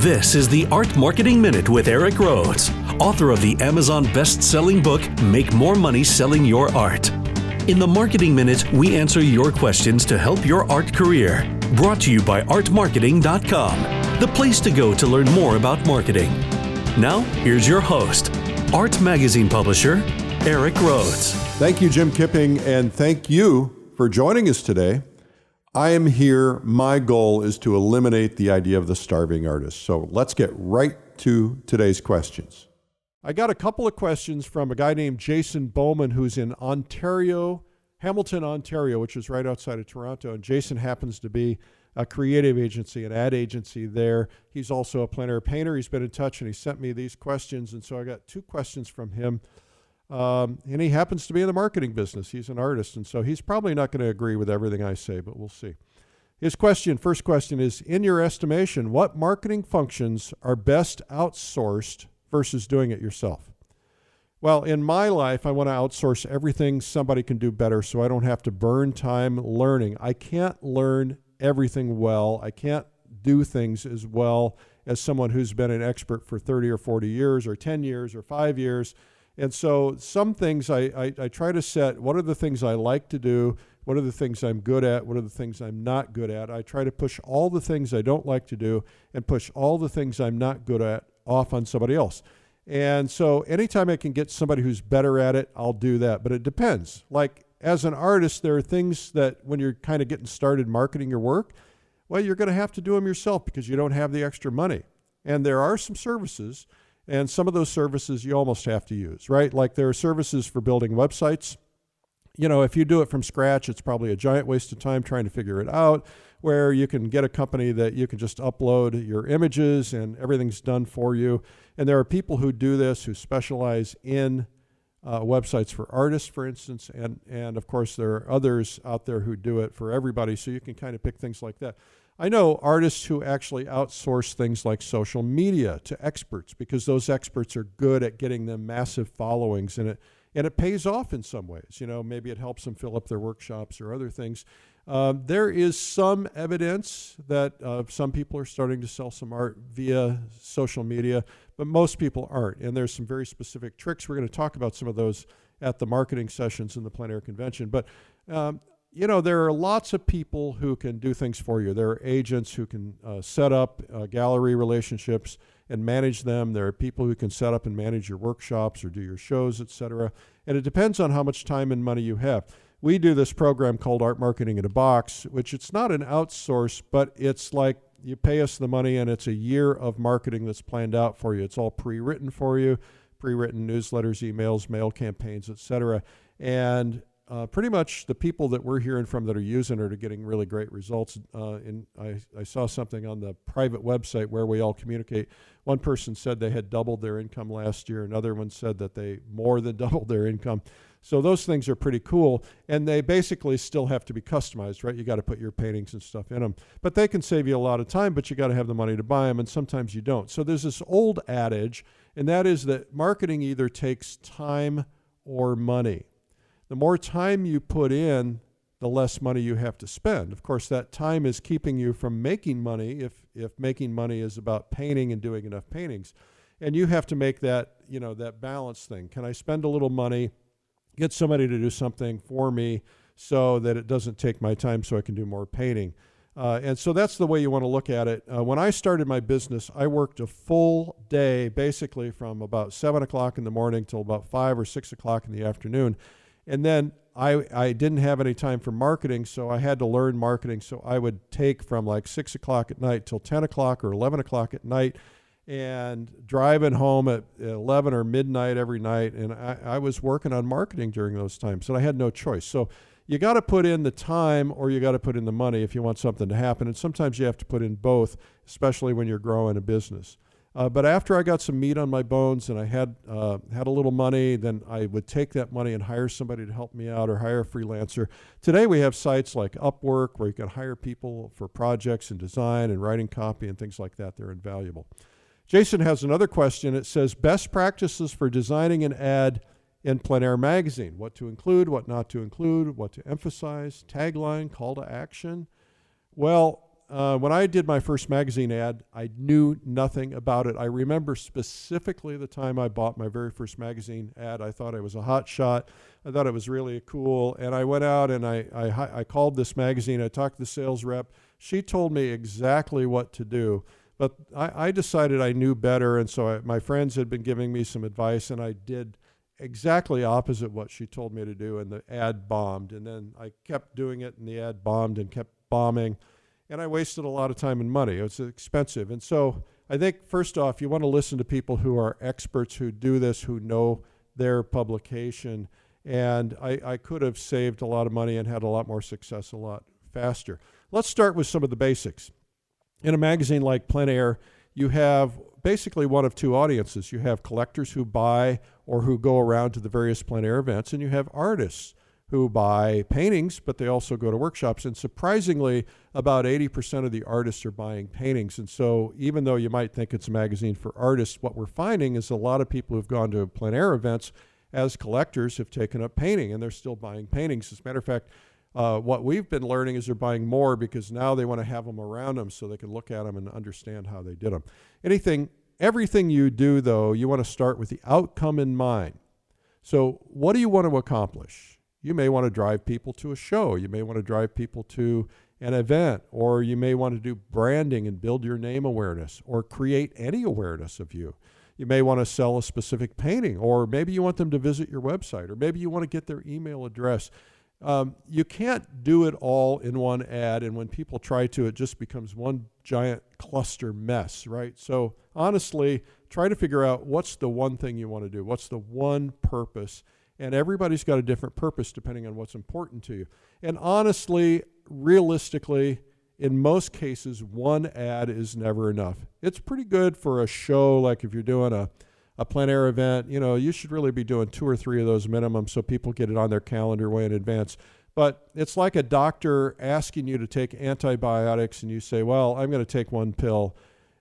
This is the Art Marketing Minute with Eric Rhodes, author of the Amazon best-selling book, Make More Money Selling Your Art. In the Marketing Minute, we answer your questions to help your art career. Brought to you by artmarketing.com, the place to go to learn more about marketing. Now, here's your host, Art Magazine publisher, Eric Rhodes. Thank you, Jim Kipping, and thank you for joining us today. I am here. My goal is to eliminate the idea of the starving artist. So let's get right to today's questions. I got a couple of questions from a guy named Jason Bowman, who's in Ontario, Hamilton, Ontario, which is right outside of Toronto. And Jason happens to be a creative agency, an ad agency there. He's also a plein air painter. He's been in touch and he sent me these questions. And so I got two questions from him. And he happens to be in the marketing business. He's an artist, and so he's probably not going to agree with everything I say, but we'll see. His first question is, in your estimation, what marketing functions are best outsourced versus doing it yourself? Well, in my life, I want to outsource everything somebody can do better so I don't have to burn time learning. I can't learn everything well. I can't do things as well as someone who's been an expert for 30 or 40 years or 10 years or 5 years. And so some things I try to set, what are the things I like to do? What are the things I'm good at? What are the things I'm not good at? I try to push all the things I don't like to do and push all the things I'm not good at off on somebody else. And so anytime I can get somebody who's better at it, I'll do that. But it depends. Like as an artist, there are things that when you're kind of getting started marketing your work, well, you're going to have to do them yourself because you don't have the extra money. And there are some services. And some of those services you almost have to use, right? Like there are services for building websites. You know, if you do it from scratch, it's probably a giant waste of time trying to figure it out, where you can get a company that you can just upload your images and everything's done for you. And there are people who do this, who specialize in websites for artists, for instance. And of course, there are others out there who do it for everybody. So you can kind of pick things like that. I know artists who actually outsource things like social media to experts because those experts are good at getting them massive followings, and it pays off in some ways. You know, maybe it helps them fill up their workshops or other things. There is some evidence that some people are starting to sell some art via social media, but most people aren't. And there's some very specific tricks. We're going to talk about some of those at the marketing sessions in the plein air convention. But you know, there are lots of people who can do things for you. There are agents who can set up gallery relationships and manage them. There are people who can set up and manage your workshops or do your shows, etc. And it depends on how much time and money you have. We do this program called Art Marketing in a Box, which it's not an outsource, but it's like you pay us the money and it's a year of marketing that's planned out for you. It's all pre-written for you, pre-written newsletters, emails, mail campaigns, etc. And pretty much the people that we're hearing from that are using it are getting really great results. I saw something on the private website where we all communicate. One person said they had doubled their income last year. Another one said that they more than doubled their income. So those things are pretty cool. And they basically still have to be customized, right? You got to put your paintings and stuff in them. But they can save you a lot of time, but you got to have the money to buy them. And sometimes you don't. So there's this old adage, and that is that marketing either takes time or money. The more time you put in, the less money you have to spend. Of course, that time is keeping you from making money if making money is about painting and doing enough paintings. And you have to make that, you know, that balance thing. Can I spend a little money, get somebody to do something for me so that it doesn't take my time so I can do more painting? And so that's the way you want to look at it. When I started my business, I worked a full day, basically from about 7 o'clock in the morning till about 5 or 6 o'clock in the afternoon. And then I didn't have any time for marketing, so I had to learn marketing. So I would take from like 6 o'clock at night till 10 o'clock or 11 o'clock at night and driving home at 11 or midnight every night. And I was working on marketing during those times, so I had no choice. So you got to put in the time or you got to put in the money if you want something to happen. And sometimes you have to put in both, especially when you're growing a business. But after I got some meat on my bones and I had a little money, then I would take that money and hire somebody to help me out or hire a freelancer. Today we have sites like Upwork where you can hire people for projects and design and writing copy and things like that. They're invaluable. Jason has another question. It says, best practices for designing an ad in Plein Air magazine. What to include, what not to include, what to emphasize, tagline, call to action. Well, when I did my first magazine ad, I knew nothing about it. I remember specifically the time I bought my very first magazine ad. I thought I was a hot shot. I thought it was really cool. And I went out and I called this magazine. I talked to the sales rep. She told me exactly what to do. But I decided I knew better. And so my friends had been giving me some advice, and I did exactly opposite what she told me to do, and the ad bombed. And then I kept doing it, and the ad bombed and kept bombing. And I wasted a lot of time and money. It was expensive. And so I think, first off, you want to listen to people who are experts, who do this, who know their publication. And I could have saved a lot of money and had a lot more success a lot faster. Let's start with some of the basics. In a magazine like Plein Air, you have basically one of two audiences. You have collectors who buy or who go around to the various Plein Air events, and you have artists who buy paintings, but they also go to workshops. And surprisingly, about 80% of the artists are buying paintings. And so even though you might think it's a magazine for artists, what we're finding is a lot of people who've gone to Plein Air events as collectors have taken up painting, and they're still buying paintings. As a matter of fact, what we've been learning is they're buying more because now they want to have them around them so they can look at them and understand how they did them. Everything you do, though, you want to start with the outcome in mind. So what do you want to accomplish? You may want to drive people to a show. You may want to drive people to an event, or you may want to do branding and build your name awareness or create any awareness of you. You may want to sell a specific painting, or maybe you want them to visit your website, or maybe you want to get their email address. You can't do it all in one ad, and when people try to, it just becomes one giant cluster mess, right? So honestly, try to figure out what's the one thing you want to do. What's the one purpose? And everybody's got a different purpose depending on what's important to you. And honestly, realistically, in most cases, one ad is never enough. It's pretty good for a show, like if you're doing a plein air event, you should really be doing 2 or 3 of those minimum so people get it on their calendar way in advance. But it's like a doctor asking you to take antibiotics and you say, well, I'm going to take one pill.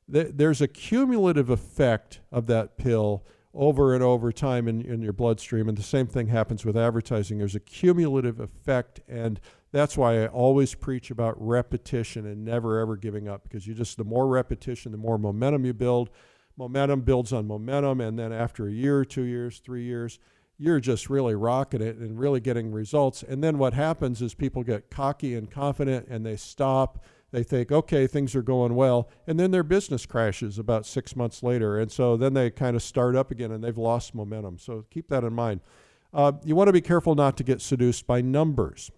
There's a cumulative effect of that pill over and over time in your bloodstream. And the same thing happens with advertising. There's a cumulative effect. And that's why I always preach about repetition and never, ever giving up, because the more repetition, the more momentum you build. Momentum builds on momentum. And then after a year, 2 years, 3 years, you're just really rocking it and really getting results. And then what happens is people get cocky and confident and they stop. They think, okay, things are going well. And then their business crashes about 6 months later. And so then they kind of start up again and they've lost momentum. So keep that in mind. You want to be careful not to get seduced by numbers.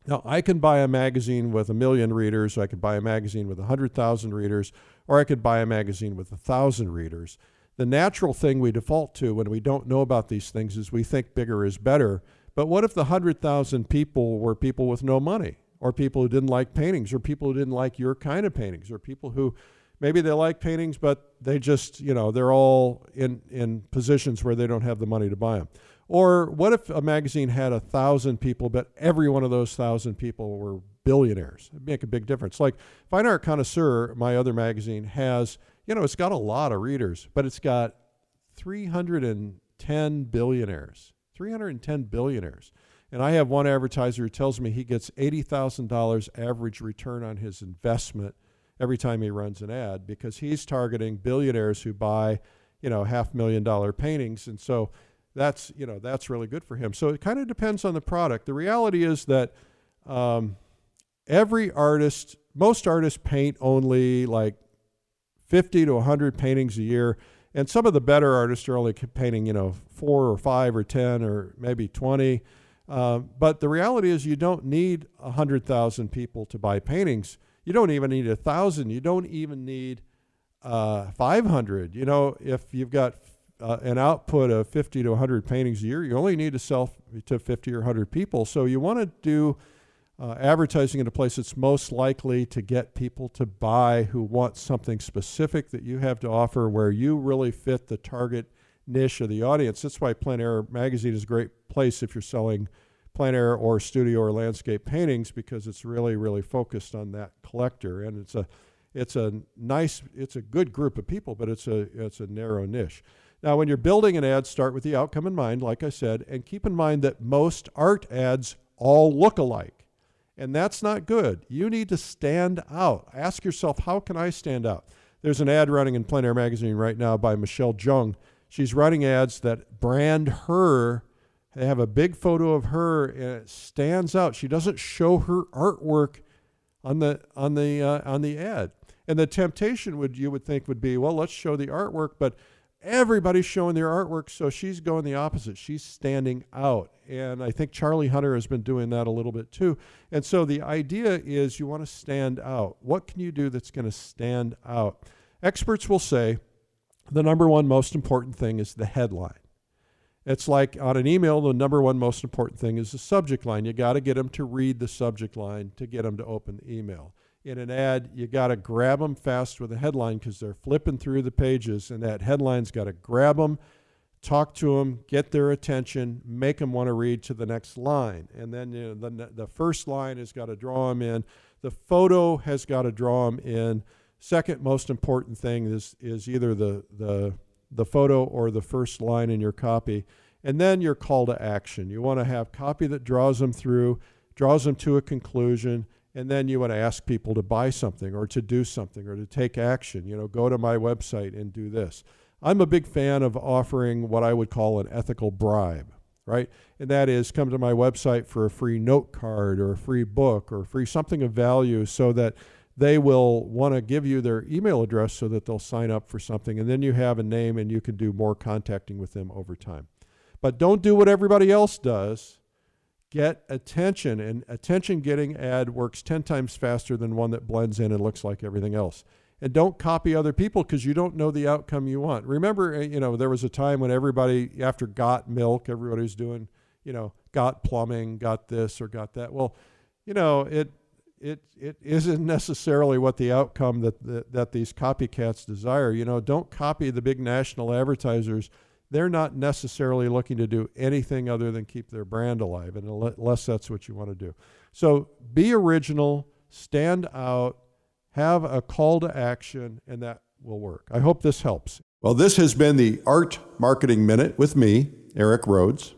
Now, I can buy a magazine with 1 million readers, or I could buy a magazine with 100,000 readers, or I could buy a magazine with 1,000 readers. The natural thing we default to when we don't know about these things is we think bigger is better. But what if the 100,000 people were people with no money, or people who didn't like paintings, or people who didn't like your kind of paintings, or people who maybe they like paintings, but they just, they're all in positions where they don't have the money to buy them. Or what if a magazine had 1,000 people, but every one of those 1,000 people were billionaires? It'd make a big difference. Like Art Connoisseur, my other magazine, has, it's got a lot of readers, but it's got 310 billionaires. 310 billionaires. And I have one advertiser who tells me he gets $80,000 average return on his investment every time he runs an ad, because he's targeting billionaires who buy, $500,000 paintings. And so that's really good for him. So it kind of depends on the product. The reality is that most artists paint only like 50 to 100 paintings a year. And some of the better artists are only painting, 4 or 5 or 10 or maybe 20. But the reality is you don't need 100,000 people to buy paintings. You don't even need 1,000. You don't even need 500. If you've got an output of 50 to 100 paintings a year, you only need to sell to 50 or 100 people. So you want to do advertising in a place that's most likely to get people to buy who want something specific that you have to offer, where you really fit the target niche of the audience. That's why Plein Air magazine is a great place if you're selling plein air or studio or landscape paintings, because it's really, really focused on that collector. And it's a good group of people, but it's a narrow niche. Now, when you're building an ad, start with the outcome in mind, like I said, and keep in mind that most art ads all look alike. And that's not good. You need to stand out. Ask yourself, how can I stand out? There's an ad running in Plein Air magazine right now by Michelle Jung. She's writing ads that brand her. They have a big photo of her, and it stands out. She doesn't show her artwork on the ad. And the temptation you would think would be, well, let's show the artwork, but everybody's showing their artwork, so she's going the opposite. She's standing out. And I think Charlie Hunter has been doing that a little bit too. And so the idea is you want to stand out. What can you do that's going to stand out? Experts will say the number one most important thing is the headline. It's like on an email, the number one most important thing is the subject line. You got to get them to read the subject line to get them to open the email. In an ad, you got to grab them fast with a headline because they're flipping through the pages, and that headline's got to grab them, talk to them, get their attention, make them want to read to the next line. And then the first line has got to draw them in. The photo has got to draw them in. Second most important thing is either the photo or the first line in your copy. And then your call to action. You want to have copy that draws them through, draws them to a conclusion, and then you want to ask people to buy something or to do something or to take action. Go to my website and do this. I'm a big fan of offering what I would call an ethical bribe, right? And that is come to my website for a free note card or a free book or free something of value so that they will want to give you their email address so that they'll sign up for something. And then you have a name and you can do more contacting with them over time. But don't do what everybody else does. Get attention, and attention-getting ad works 10 times faster than one that blends in and looks like everything else. And don't copy other people because you don't know the outcome you want. Remember, there was a time when everybody, after got milk, everybody was doing, got plumbing, got this or got that. Well, it isn't necessarily what the outcome that these copycats desire. Don't copy the big national advertisers. They're not necessarily looking to do anything other than keep their brand alive, and unless that's what you want to do. So be original, stand out, have a call to action, and that will work. I hope this helps. Well, this has been the Art Marketing Minute with me, Eric Rhodes.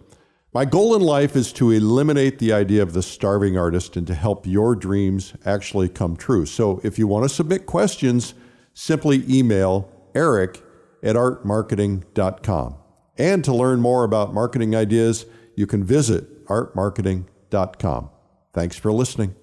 My goal in life is to eliminate the idea of the starving artist and to help your dreams actually come true. So if you want to submit questions, simply email eric@artmarketing.com. And to learn more about marketing ideas, you can visit artmarketing.com. Thanks for listening.